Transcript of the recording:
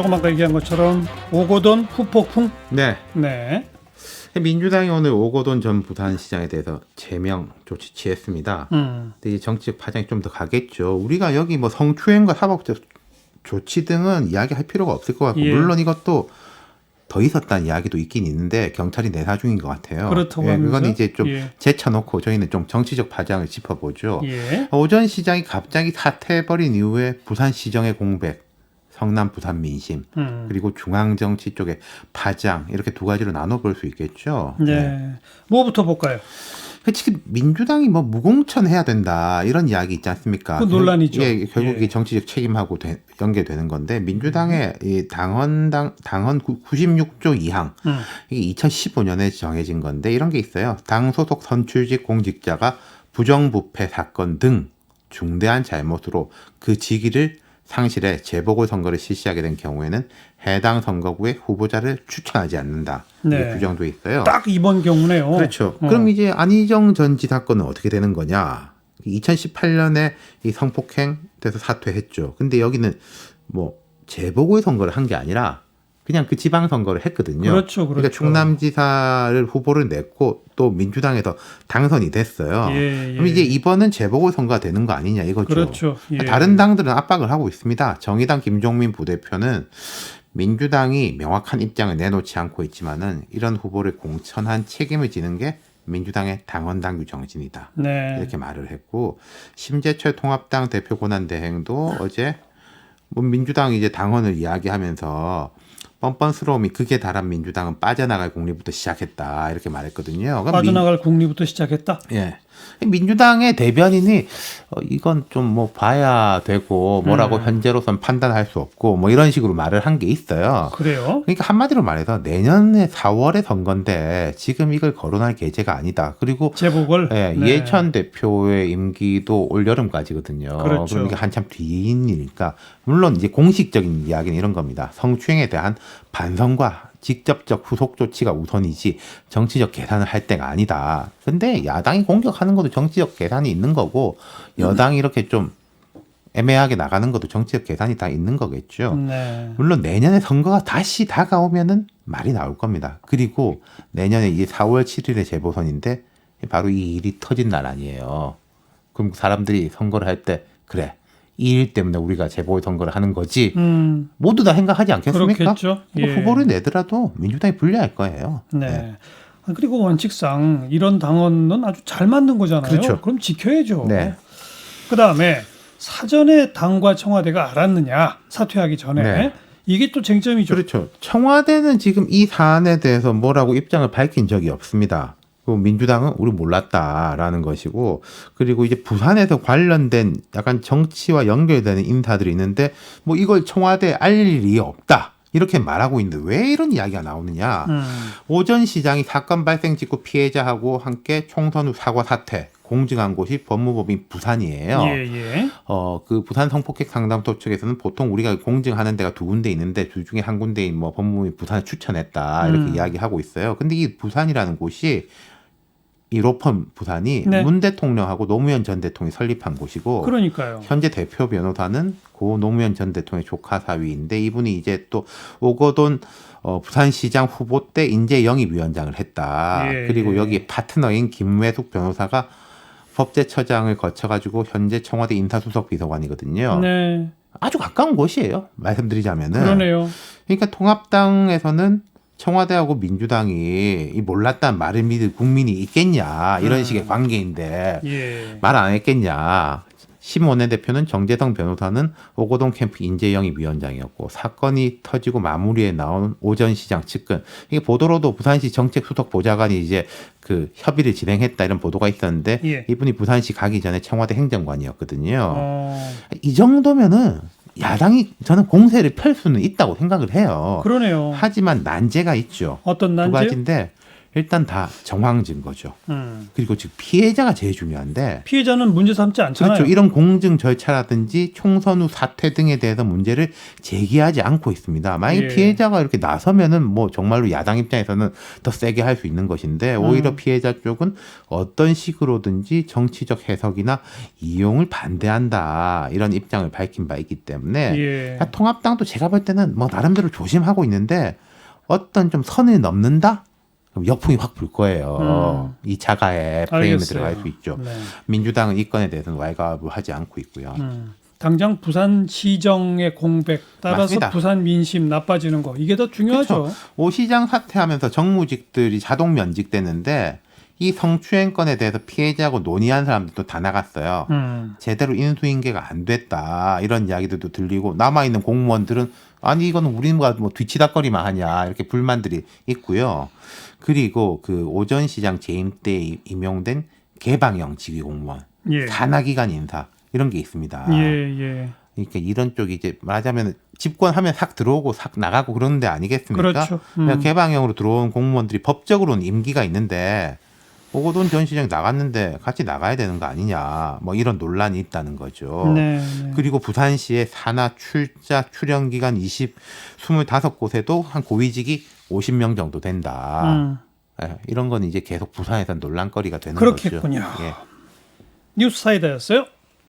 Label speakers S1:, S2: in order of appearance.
S1: 조금 아까 얘기한 것처럼 오거돈 후폭풍.
S2: 네.
S1: 네.
S2: 민주당이 오늘 오거돈 전 부산시장에 대해서 제명 조치 취했습니다. 근데 이제 정치적 파장이 좀 더 가겠죠. 우리가 여기 뭐 성추행과 사법적 조치 등은 이야기할 필요가 없을 것 같고,
S1: 예.
S2: 물론 이것도 더 있었다는 이야기도 있긴 있는데 경찰이 내사 중인 것 같아요.
S1: 그렇다고
S2: 예,
S1: 하면서?
S2: 그건 이제 좀
S1: 예.
S2: 제쳐놓고 저희는 좀 정치적 파장을 짚어보죠.
S1: 예.
S2: 오전 시장이 갑자기 사퇴해버린 이후에 부산시정의 공백, 성남 부산 민심, 그리고 중앙정치 쪽의 파장, 이렇게 두 가지로 나눠볼 수 있겠죠.
S1: 네. 뭐부터 볼까요?
S2: 지금 민주당이 뭐 무공천해야 된다 이런 이야기 있지 않습니까?
S1: 그 논란이죠.
S2: 예, 결국
S1: 예.
S2: 이 정치적 책임하고 연계되는 건데, 민주당의 이 당헌 96조 2항 이게 2015년에 정해진 건데, 이런 게 있어요. 당 소속 선출직 공직자가 부정부패 사건 등 중대한 잘못으로 그 직위를 상실해 재보궐선거를 실시하게 된 경우에는 해당 선거구에 후보자를 추천하지 않는다. 이게
S1: 네.
S2: 규정도 있어요.
S1: 딱 이번 경우네요.
S2: 그렇죠. 그럼 이제 안희정 전 지사 사건은 어떻게 되는 거냐? 2018년에 이 성폭행 돼서 사퇴했죠. 근데 여기는 뭐 재보궐선거를 한 게 아니라 그냥 그 지방선거를 했거든요.
S1: 그렇죠, 그렇죠.
S2: 그러니까 충남지사를 후보를 냈고 또 민주당에서 당선이 됐어요.
S1: 예, 예.
S2: 그럼 이제 이번은 재보궐선거가 되는 거 아니냐 이거죠.
S1: 그렇죠. 예.
S2: 다른 당들은 압박을 하고 있습니다. 정의당 김종민 부대표는 민주당이 명확한 입장을 내놓지 않고 있지만은 이런 후보를 공천한 책임을 지는 게 민주당의 당헌당규 정신이다.
S1: 네.
S2: 이렇게 말을 했고, 심재철 통합당 대표 권한대행도 어제 뭐 민주당이 이제 당헌을 이야기하면서 뻔뻔스러움이 극에 달한 민주당은 빠져나갈 공리부터 시작했다 이렇게 말했거든요.
S1: 빠져나갈 국리부터 시작했다.
S2: 예. 민주당의 대변인이 이건 좀 뭐 봐야 되고 뭐라고 현재로선 판단할 수 없고 뭐 이런 식으로 말을 한 게 있어요.
S1: 그래요?
S2: 그러니까 한마디로 말해서 내년에 4월에 선거인데 지금 이걸 거론할 계제가 아니다. 그리고
S1: 재보궐.
S2: 예,
S1: 네.
S2: 이해찬 대표의 임기도 올 여름까지거든요.
S1: 그렇죠.
S2: 그럼 이게 한참 뒤인 일이니까, 물론 이제 공식적인 이야기는 이런 겁니다. 성추행에 대한 반성과 직접적 후속 조치가 우선이지 정치적 계산을 할 때가 아니다. 근데 야당이 공격하는 것도 정치적 계산이 있는 거고, 여당이 이렇게 좀 애매하게 나가는 것도 정치적 계산이 다 있는 거겠죠.
S1: 네.
S2: 물론 내년에 선거가 다시 다가오면은 말이 나올 겁니다. 그리고 내년에 이제 4월 7일에 재보선인데 바로 이 일이 터진 날 아니에요. 그럼 사람들이 선거를 할 때 그래, 이 일 때문에 우리가 재보궐선거를 하는 거지 모두 다 생각하지 않겠습니까?
S1: 그렇겠죠. 예.
S2: 후보를 내더라도 민주당이 불리할 거예요.
S1: 네. 그리고 원칙상 이런 당원은 아주 잘 만든 거잖아요.
S2: 그렇죠.
S1: 그럼 지켜야죠.
S2: 네.
S1: 그다음에 사전에 당과 청와대가 알았느냐, 사퇴하기 전에.
S2: 네.
S1: 이게 또 쟁점이죠.
S2: 그렇죠. 청와대는 지금 이 사안에 대해서 뭐라고 입장을 밝힌 적이 없습니다. 그리고 민주당은 우리 몰랐다라는 것이고, 그리고 이제 부산에서 관련된 약간 정치와 연결되는 인사들이 있는데 뭐 이걸 청와대에 알릴 일이 없다 이렇게 말하고 있는데 왜 이런 이야기가 나오느냐. 오전 시장이 사건 발생 직후 피해자하고 함께 총선 후 사과 사퇴 공증한 곳이 법무법인 부산이에요.
S1: 예.
S2: 그 부산 성폭행 상담소 측에서는 보통 우리가 공증하는 데가 두 군데 있는데 그 중에 한 군데인 뭐 법무법인 부산을 추천했다 이렇게 이야기하고 있어요. 근데 이 부산이라는 곳이 이 로펌 부산이
S1: 네.
S2: 문 대통령하고 노무현 전 대통령이 설립한 곳이고,
S1: 그러니까요.
S2: 현재 대표 변호사는 고 노무현 전 대통령의 조카 사위인데 이분이 이제 또 오거돈 부산시장 후보 때 인재영입위원장을 했다.
S1: 예,
S2: 그리고
S1: 예.
S2: 여기 파트너인 김외숙 변호사가 법제처장을 거쳐가지고 현재 청와대 인사수석 비서관이거든요.
S1: 네.
S2: 아주 가까운 곳이에요. 말씀드리자면은.
S1: 그러네요.
S2: 그러니까 통합당에서는 청와대하고 민주당이 이 몰랐다는 말을 믿을 국민이 있겠냐 이런 식의 관계인데
S1: 예.
S2: 말 안 했겠냐. 심 원내대표는 정재성 변호사는 오거돈 캠프 인재영입위원장이었고, 사건이 터지고 마무리에 나온 오전 시장 측근, 이게 보도로도 부산시 정책수석 보좌관이 이제 그 협의를 진행했다 이런 보도가 있었는데
S1: 예.
S2: 이분이 부산시 가기 전에 청와대 행정관이었거든요. 이 정도면은 야당이 저는 공세를 펼 수는 있다고 생각을 해요.
S1: 그러네요.
S2: 하지만 난제가 있죠.
S1: 어떤
S2: 두
S1: 난제?
S2: 가지인데, 일단 다 정황 증거죠. 그리고 지금 피해자가 제일 중요한데
S1: 피해자는 문제 삼지 않잖아요.
S2: 그렇죠. 이런 공증 절차라든지 총선 후 사퇴 등에 대해서 문제를 제기하지 않고 있습니다. 만약
S1: 예.
S2: 피해자가 이렇게 나서면은 뭐 정말로 야당 입장에서는 더 세게 할 수 있는 것인데 오히려 피해자 쪽은 어떤 식으로든지 정치적 해석이나 이용을 반대한다 이런 입장을 밝힌 바 있기 때문에
S1: 예.
S2: 통합당도 제가 볼 때는 뭐 나름대로 조심하고 있는데 어떤 좀 선을 넘는다? 그럼 역풍이 확 불 거예요. 이 자가의 프레임에
S1: 알겠어요.
S2: 들어갈 수 있죠.
S1: 네.
S2: 민주당은 이 건에 대해서는 왈가왈부하지 않고 있고요.
S1: 당장 부산 시정의 공백 따라서
S2: 맞습니다.
S1: 부산 민심 나빠지는 거 이게 더 중요하죠.
S2: 그렇죠. 오 시장 사퇴하면서 정무직들이 자동 면직되는데 이 성추행 건에 대해서 피해자하고 논의한 사람들도 다 나갔어요. 제대로 인수인계가 안 됐다 이런 이야기들도 들리고 남아있는 공무원들은 아니 이거는 우리가 뭐 뒤치다거리만 하냐 이렇게 불만들이 있고요. 그리고 그 오전 시장 재임 때 임용된 개방형 지휘 공무원,
S1: 예.
S2: 산하기관 인사 이런 게 있습니다.
S1: 예.
S2: 그러니까 이런 쪽이 이제 말하자면 집권하면 싹 들어오고 싹 나가고 그러는 데 아니겠습니까?
S1: 그렇죠.
S2: 그러니까 개방형으로 들어온 공무원들이 법적으로는 임기가 있는데 오고돈 전 시장이 나갔는데 같이 나가야 되는 거 아니냐 뭐 이런 논란이 있다는 거죠.
S1: 네.
S2: 그리고 부산시의 산하 출자 출연 기간 25곳에도 한 고위직이 50명 정도 된다. 예, 이런 건 이제 계속 부산에서 논란거리가 되는
S1: 그렇겠군요.
S2: 거죠. 예.
S1: 뉴스사이다였어요.